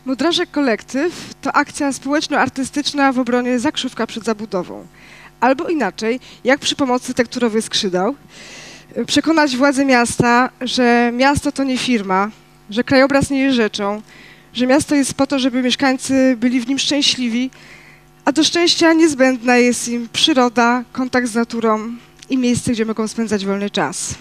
Mudrażek Kolektyw to akcja społeczno-artystyczna w obronie Zakrzówka przed zabudową. Albo inaczej, jak przy pomocy tekturowych skrzydeł przekonać władze miasta, że miasto to nie firma, że krajobraz nie jest rzeczą, że miasto jest po to, żeby mieszkańcy byli w nim szczęśliwi, a do szczęścia niezbędna jest im przyroda, kontakt z naturą i miejsce, gdzie mogą spędzać wolny czas.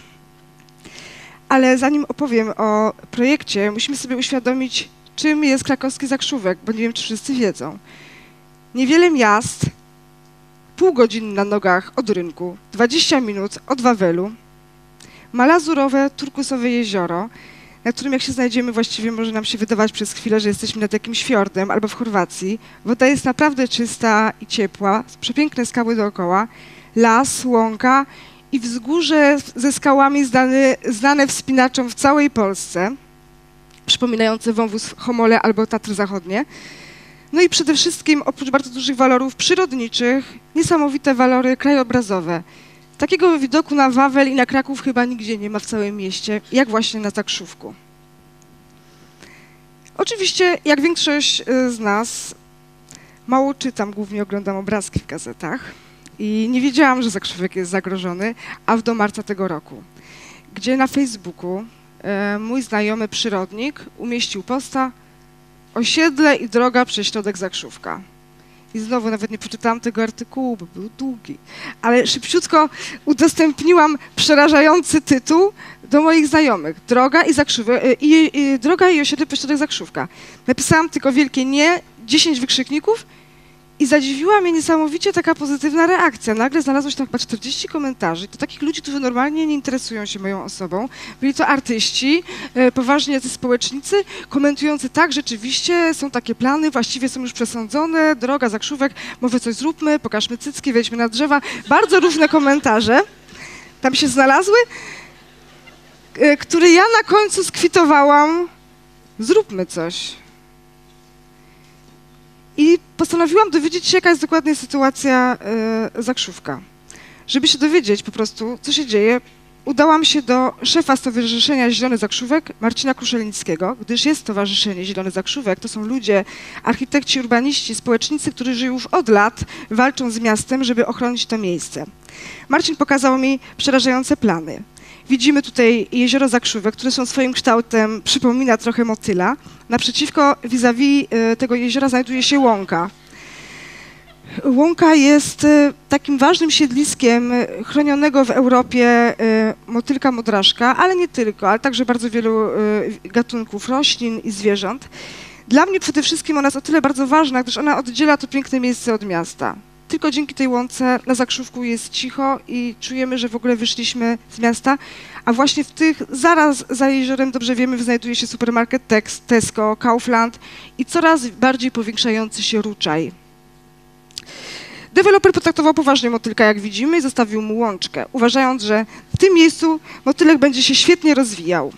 Ale zanim opowiem o projekcie, musimy sobie uświadomić, czym jest krakowski Zakrzówek, bo nie wiem, czy wszyscy wiedzą. Niewiele miast, pół godziny na nogach od rynku, 20 minut od Wawelu, ma lazurowe, turkusowe jezioro, na którym jak się znajdziemy, właściwie może nam się wydawać przez chwilę, że jesteśmy nad jakimś fiordem albo w Chorwacji. Woda jest naprawdę czysta i ciepła, przepiękne skały dookoła, las, łąka i wzgórze ze skałami znane wspinaczom w całej Polsce, przypominające wąwóz Homole albo Tatry Zachodnie. No i przede wszystkim, oprócz bardzo dużych walorów przyrodniczych, niesamowite walory krajobrazowe. Takiego widoku na Wawel i na Kraków chyba nigdzie nie ma w całym mieście, jak właśnie na Zakrzówku. Oczywiście, jak większość z nas, mało czytam, głównie oglądam obrazki w gazetach i nie wiedziałam, że Zakrzówek jest zagrożony, aż do marca tego roku, gdzie na Facebooku mój znajomy przyrodnik umieścił posta osiedle i droga przez środek Zakrzówka. I znowu nawet nie przeczytałam tego artykułu, bo był długi, ale szybciutko udostępniłam przerażający tytuł do moich znajomych. Droga i Zakrzówek, droga i osiedle przez środek Zakrzówka. Napisałam tylko wielkie nie, 10 wykrzykników i zadziwiła mnie niesamowicie taka pozytywna reakcja. Nagle znalazło się tam chyba 40 komentarzy. To takich ludzi, którzy normalnie nie interesują się moją osobą. Byli to artyści, poważni jacyś społecznicy, komentujący tak, rzeczywiście są takie plany, właściwie są już przesądzone, droga, Zakrzówek, może coś zróbmy, pokażmy cycki, wejdźmy na drzewa. Bardzo różne komentarze tam się znalazły, które ja na końcu skwitowałam, zróbmy coś. I postanowiłam dowiedzieć się, jaka jest dokładnie sytuacja Zakrzówka. Żeby się dowiedzieć po prostu, co się dzieje, udałam się do szefa Stowarzyszenia Zielony Zakrzówek, Marcina Kruszelińskiego, gdyż jest Stowarzyszenie Zielony Zakrzówek. To są ludzie, architekci, urbaniści, społecznicy, którzy żyją już od lat, walczą z miastem, żeby ochronić to miejsce. Marcin pokazał mi przerażające plany. Widzimy tutaj jezioro Zakrzówek, które są swoim kształtem, przypomina trochę motyla. Naprzeciwko, vis-a-vis tego jeziora znajduje się łąka. Łąka jest takim ważnym siedliskiem chronionego w Europie motylka mudrażka, ale nie tylko, ale także bardzo wielu gatunków roślin i zwierząt. Dla mnie przede wszystkim ona jest o tyle bardzo ważna, gdyż ona oddziela to piękne miejsce od miasta. Tylko dzięki tej łące na Zakrzówku jest cicho i czujemy, że w ogóle wyszliśmy z miasta, a właśnie w tych, zaraz za jeziorem, dobrze wiemy, znajduje się supermarket Tesco, Kaufland i coraz bardziej powiększający się Ruczaj. Deweloper potraktował poważnie motylka, jak widzimy, i zostawił mu łączkę, uważając, że w tym miejscu motylek będzie się świetnie rozwijał.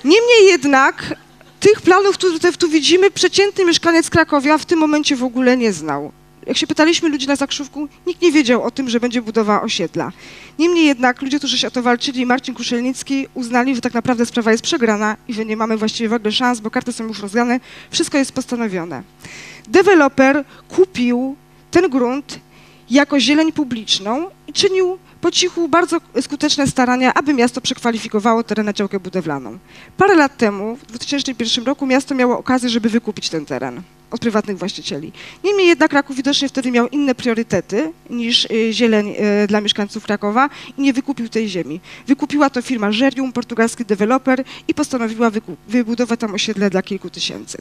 Niemniej jednak tych planów, które tu widzimy, przeciętny mieszkaniec Krakowia w tym momencie w ogóle nie znał. Jak się pytaliśmy ludzi na Zakrzówku, nikt nie wiedział o tym, że będzie budowa osiedla. Niemniej jednak ludzie, którzy się o to walczyli, Marcin Kruszelnicki, uznali, że tak naprawdę sprawa jest przegrana i że nie mamy właściwie w ogóle szans, bo karty są już rozgrane, wszystko jest postanowione. Deweloper kupił ten grunt jako zieleń publiczną i czynił po cichu bardzo skuteczne starania, aby miasto przekwalifikowało teren na działkę budowlaną. Parę lat temu, w 2001 roku, miasto miało okazję, żeby wykupić ten teren od prywatnych właścicieli. Niemniej jednak Kraków widocznie wtedy miał inne priorytety niż zieleń dla mieszkańców Krakowa i nie wykupił tej ziemi. Wykupiła to firma Żerium, portugalski deweloper i postanowiła wybudować tam osiedle dla kilku tysięcy.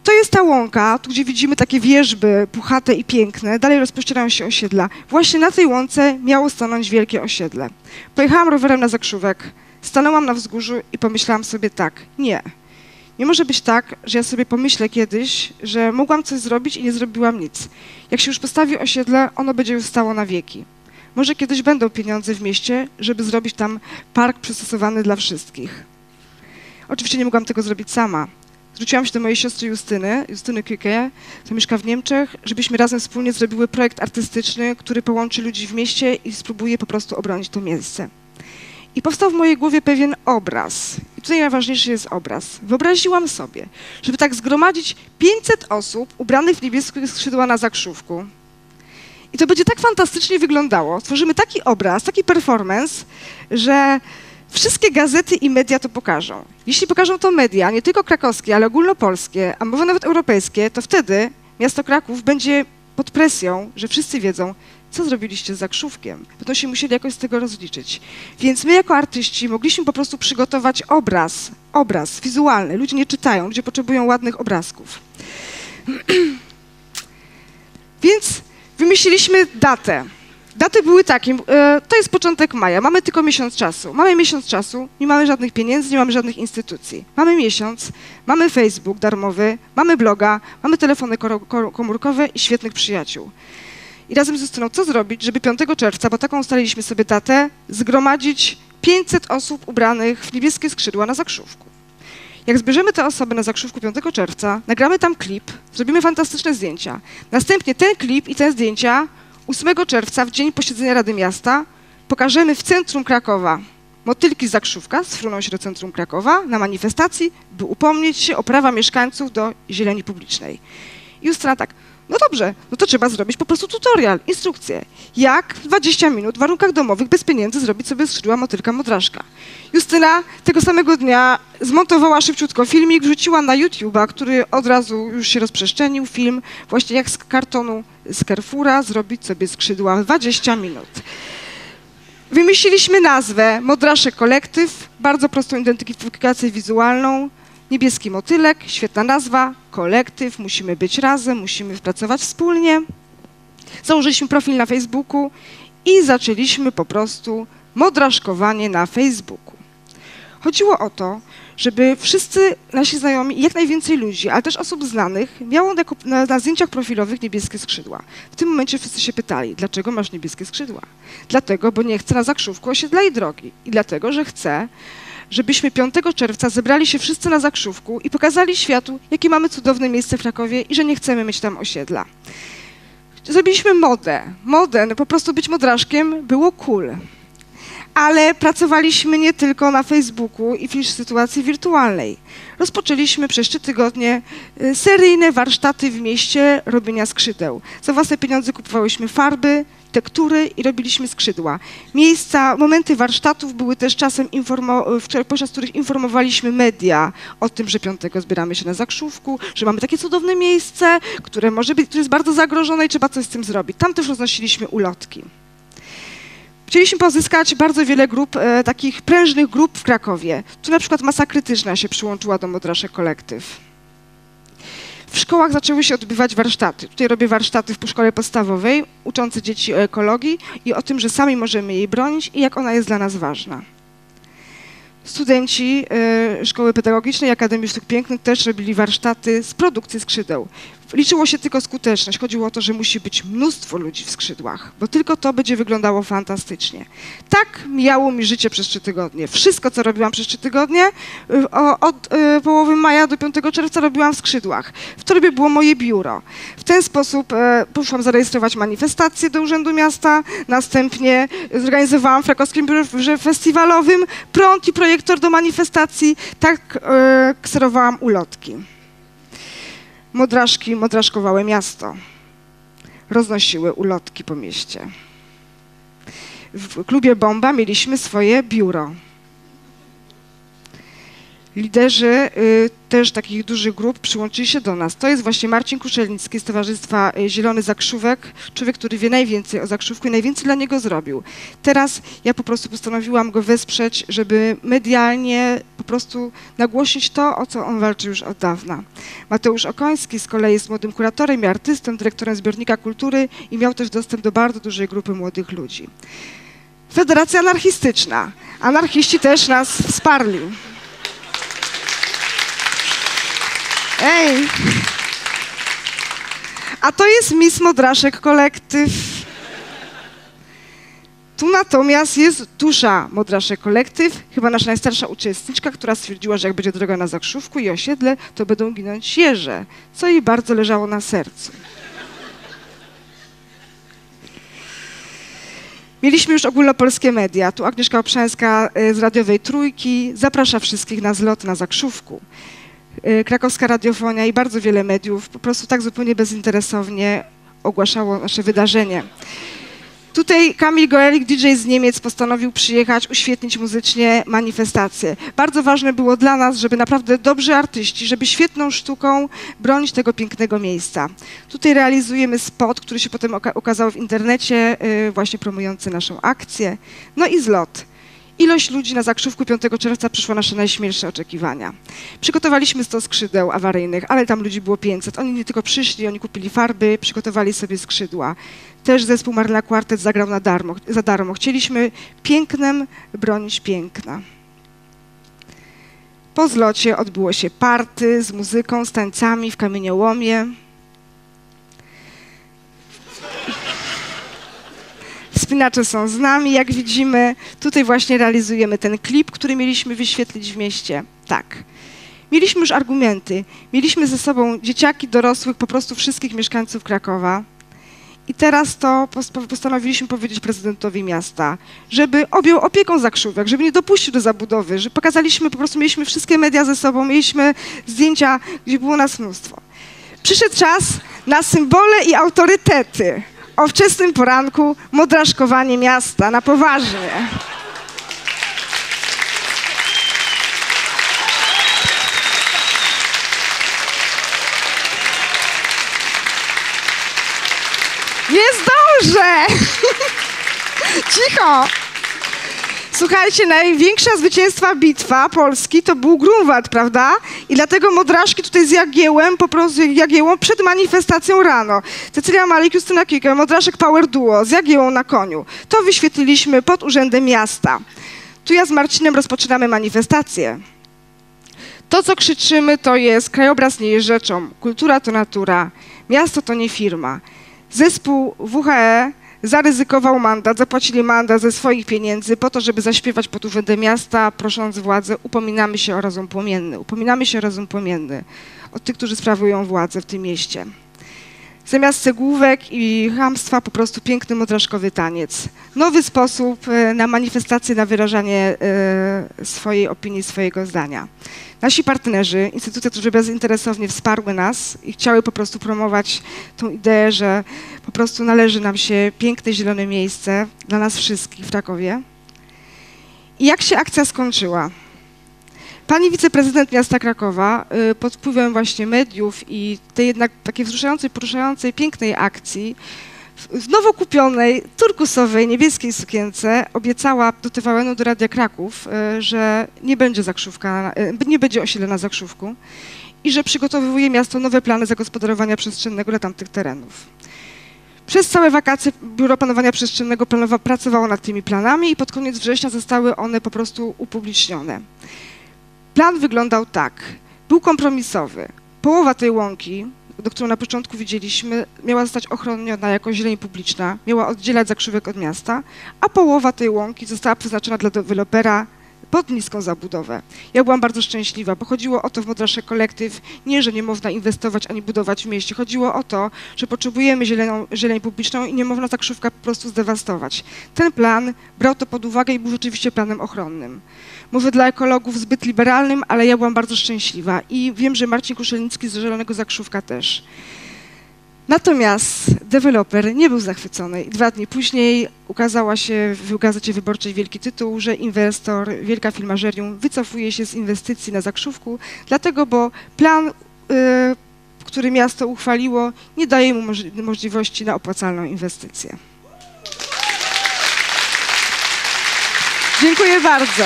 To jest ta łąka, tu gdzie widzimy takie wierzby puchate i piękne, dalej rozpościerają się osiedla. Właśnie na tej łące miało stanąć wielkie osiedle. Pojechałam rowerem na Zakrzówek, stanęłam na wzgórzu i pomyślałam sobie tak, nie. Nie może być tak, że ja sobie pomyślę kiedyś, że mogłam coś zrobić i nie zrobiłam nic. Jak się już postawi osiedle, ono będzie już stało na wieki. Może kiedyś będą pieniądze w mieście, żeby zrobić tam park przystosowany dla wszystkich. Oczywiście nie mogłam tego zrobić sama. Zwróciłam się do mojej siostry Justyny Küke, która mieszka w Niemczech, żebyśmy razem wspólnie zrobiły projekt artystyczny, który połączy ludzi w mieście i spróbuje po prostu obronić to miejsce. I powstał w mojej głowie pewien obraz. I tutaj najważniejszy jest obraz. Wyobraziłam sobie, żeby tak zgromadzić 500 osób ubranych w niebieskie skrzydła na Zakrzówku. I to będzie tak fantastycznie wyglądało. Stworzymy taki obraz, taki performance, że wszystkie gazety i media to pokażą. Jeśli pokażą to media, nie tylko krakowskie, ale ogólnopolskie, a może nawet europejskie, to wtedy miasto Kraków będzie pod presją, że wszyscy wiedzą, co zrobiliście z Zakrzówkiem. Będą się musieli jakoś z tego rozliczyć. Więc my jako artyści mogliśmy po prostu przygotować obraz wizualny. Ludzie nie czytają, ludzie potrzebują ładnych obrazków. Więc wymyśliliśmy datę. Daty były takie, to jest początek maja, mamy tylko miesiąc czasu. Mamy miesiąc czasu, nie mamy żadnych pieniędzy, nie mamy żadnych instytucji. Mamy miesiąc, mamy Facebook darmowy, mamy bloga, mamy telefony komórkowe i świetnych przyjaciół. I razem z Justyną, co zrobić, żeby 5 czerwca, bo taką ustaliliśmy sobie datę, zgromadzić 500 osób ubranych w niebieskie skrzydła na Zakrzówku. Jak zbierzemy te osoby na Zakrzówku 5 czerwca, nagramy tam klip, zrobimy fantastyczne zdjęcia. Następnie ten klip i te zdjęcia 8 czerwca, w dzień posiedzenia Rady Miasta, pokażemy w centrum Krakowa motylki z Zakrzówka, sfruną się do centrum Krakowa na manifestacji, by upomnieć się o prawa mieszkańców do zieleni publicznej. I Justyna tak, no dobrze, no to trzeba zrobić po prostu tutorial, instrukcję. Jak w 20 minut w warunkach domowych bez pieniędzy zrobić sobie skrzydła motylka Modraszka. Justyna tego samego dnia zmontowała szybciutko filmik, wrzuciła na YouTube'a, który od razu już się rozprzestrzenił, film właśnie jak z kartonu z Carrefoura zrobić sobie skrzydła w 20 minut. Wymyśliliśmy nazwę Modraszek Kolektyw, bardzo prostą identyfikację wizualną. Niebieski motylek, świetna nazwa, kolektyw, musimy być razem, musimy pracować wspólnie. Założyliśmy profil na Facebooku i zaczęliśmy po prostu modraszkowanie na Facebooku. Chodziło o to, żeby wszyscy nasi znajomi i jak najwięcej ludzi, ale też osób znanych, miało na zdjęciach profilowych niebieskie skrzydła. W tym momencie wszyscy się pytali, dlaczego masz niebieskie skrzydła? Dlatego, bo nie chcę na Zakrzówku osiedla i drogi. I dlatego, że chcę, żebyśmy 5 czerwca zebrali się wszyscy na Zakrzówku i pokazali światu, jakie mamy cudowne miejsce w Krakowie i że nie chcemy mieć tam osiedla. Zrobiliśmy modę. No po prostu być modraszkiem było cool. Ale pracowaliśmy nie tylko na Facebooku i w sytuacji wirtualnej. Rozpoczęliśmy przez 3 tygodnie seryjne warsztaty w mieście robienia skrzydeł. Za własne pieniądze kupowałyśmy farby, tektury i robiliśmy skrzydła. Miejsca, momenty warsztatów były też czasem, podczas których informowaliśmy media o tym, że 5 zbieramy się na Zakrzówku, że mamy takie cudowne miejsce, które jest bardzo zagrożone i trzeba coś z tym zrobić. Tam też roznosiliśmy ulotki. Chcieliśmy pozyskać bardzo wiele grup, takich prężnych grup w Krakowie. Tu na przykład Masa Krytyczna się przyłączyła do Modraszek Kolektyw. W szkołach zaczęły się odbywać warsztaty. Tutaj robię warsztaty w szkole podstawowej, uczące dzieci o ekologii i o tym, że sami możemy jej bronić i jak ona jest dla nas ważna. Studenci Szkoły Pedagogicznej Akademii Sztuk Pięknych też robili warsztaty z produkcji skrzydeł. Liczyło się tylko skuteczność. Chodziło o to, że musi być mnóstwo ludzi w skrzydłach, bo tylko to będzie wyglądało fantastycznie. Tak mijało mi życie przez 3 tygodnie. Wszystko, co robiłam przez 3 tygodnie, od połowy maja do 5 czerwca robiłam w skrzydłach. W torbie było moje biuro. W ten sposób poszłam zarejestrować manifestację do Urzędu Miasta, następnie zorganizowałam w krakowskim biurze festiwalowym prąd i projektor do manifestacji. Tak kserowałam ulotki. Modraszki modraszkowały miasto, roznosiły ulotki po mieście. W klubie Bomba mieliśmy swoje biuro. Liderzy też takich dużych grup przyłączyli się do nas. To jest właśnie Marcin Kruszelnicki z Towarzystwa Zielony Zakrzówek, człowiek, który wie najwięcej o Zakrzówku i najwięcej dla niego zrobił. Teraz ja po prostu postanowiłam go wesprzeć, żeby medialnie po prostu nagłośnić to, o co on walczy już od dawna. Mateusz Okoński z kolei jest młodym kuratorem i artystą, dyrektorem Zbiornika Kultury i miał też dostęp do bardzo dużej grupy młodych ludzi. Federacja Anarchistyczna. Anarchiści też nas wsparli. Ej! A to jest Miss Modraszek Kolektyw. Tu natomiast jest Dusza Modraszek Kolektyw, chyba nasza najstarsza uczestniczka, która stwierdziła, że jak będzie droga na Zakrzówku i osiedle, to będą ginąć jeże, co jej bardzo leżało na sercu. Mieliśmy już ogólnopolskie media. Tu Agnieszka Oprzęska z radiowej Trójki zaprasza wszystkich na zlot na Zakrzówku. Krakowska Radiofonia i bardzo wiele mediów po prostu tak zupełnie bezinteresownie ogłaszało nasze wydarzenie. Tutaj Kamil Goelik, DJ z Niemiec, postanowił przyjechać, uświetnić muzycznie manifestację. Bardzo ważne było dla nas, żeby naprawdę dobrzy artyści, żeby świetną sztuką bronić tego pięknego miejsca. Tutaj realizujemy spot, który się potem ukazał w internecie, właśnie promujący naszą akcję. No i zlot. Ilość ludzi na Zakrzówku 5 czerwca przyszło nasze najśmielsze oczekiwania. Przygotowaliśmy 100 skrzydeł awaryjnych, ale tam ludzi było 500. Oni nie tylko przyszli, oni kupili farby, przygotowali sobie skrzydła. Też zespół Marla Quartet zagrał za darmo. Chcieliśmy pięknem bronić piękna. Po zlocie odbyło się party z muzyką, z tańcami w kamieniołomie. Wspinacze są z nami, jak widzimy. Tutaj właśnie realizujemy ten klip, który mieliśmy wyświetlić w mieście. Tak. Mieliśmy już argumenty. Mieliśmy ze sobą dzieciaki, dorosłych, po prostu wszystkich mieszkańców Krakowa. I teraz to postanowiliśmy powiedzieć prezydentowi miasta, żeby objął opieką Zakrzówek, żeby nie dopuścił do zabudowy, że pokazaliśmy, po prostu mieliśmy wszystkie media ze sobą, mieliśmy zdjęcia, gdzie było nas mnóstwo. Przyszedł czas na symbole i autorytety. O wczesnym poranku modraszkowanie miasta na poważnie. Nie zdążę! Cicho! Słuchajcie, największa zwycięstwa bitwa Polski to był Grunwald, prawda? I dlatego modraszki tutaj z Jagiełem, po prostu Jagiełą przed manifestacją rano. Cecylia Malik, Justyna Kiekę, modraszek Power Duo z Jagiełą na koniu. To wyświetliliśmy pod Urzędem Miasta. Tu ja z Marcinem rozpoczynamy manifestację. To, co krzyczymy, to jest krajobraz nie jest rzeczą, kultura to natura, miasto to nie firma. Zespół WHE zaryzykował mandat, zapłacili mandat ze swoich pieniędzy po to, żeby zaśpiewać pod Urzędem Miasta, prosząc władzę, upominamy się o rozum płomienny. Upominamy się o rozum płomienny od tych, którzy sprawują władzę w tym mieście. Zamiast cegłówek i chamstwa po prostu piękny modraszkowy taniec. Nowy sposób na manifestację, na wyrażanie swojej opinii, swojego zdania. Nasi partnerzy, instytucje, które bezinteresownie wsparły nas i chciały po prostu promować tą ideę, że po prostu należy nam się piękne, zielone miejsce dla nas wszystkich w Krakowie. I jak się akcja skończyła? Pani wiceprezydent miasta Krakowa pod wpływem właśnie mediów i tej jednak takiej wzruszającej, poruszającej, pięknej akcji w nowo kupionej, turkusowej, niebieskiej sukience obiecała do TVN-u, do Radia Kraków, że nie będzie Zakrzówka, nie będzie osiedla na Zakrzówku i że przygotowuje miasto nowe plany zagospodarowania przestrzennego dla tamtych terenów. Przez całe wakacje Biuro Planowania Przestrzennego pracowało nad tymi planami i pod koniec września zostały one po prostu upublicznione. Plan wyglądał tak. Był kompromisowy. Połowa tej łąki, do którą na początku widzieliśmy, miała zostać ochroniona jako zieleń publiczna, miała oddzielać Zakrzówek od miasta, a połowa tej łąki została przeznaczona dla dewelopera pod niską zabudowę. Ja byłam bardzo szczęśliwa, bo chodziło o to w Modraszek Kolektyw, nie, że nie można inwestować ani budować w mieście. Chodziło o to, że potrzebujemy zieleń publiczną i nie można Zakrzówka po prostu zdewastować. Ten plan brał to pod uwagę i był rzeczywiście planem ochronnym. Mówię dla ekologów zbyt liberalnym, ale ja byłam bardzo szczęśliwa i wiem, że Marcin Kuszelnicki z Zielonego Zakrzówka też. Natomiast deweloper nie był zachwycony i 2 dni później ukazała się w Gazecie Wyborczej wielki tytuł, że inwestor, wielka firma Żerium wycofuje się z inwestycji na Zakrzówku, dlatego, bo plan, który miasto uchwaliło, nie daje mu możliwości na opłacalną inwestycję. Dziękuję bardzo.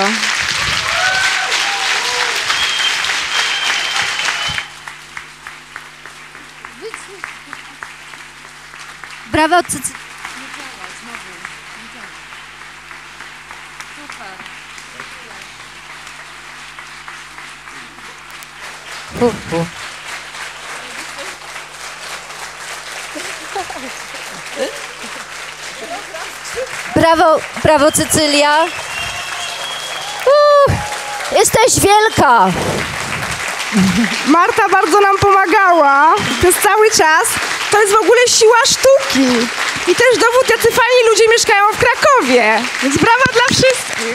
Brawo, Brawo, brawo Cecylia. Jesteś wielka. Marta bardzo nam pomagała przez cały czas. To jest w ogóle siła sztuki. I też dowód, jacy fajni ludzie mieszkają w Krakowie. zdrowie. Więc brawa dla wszystkich.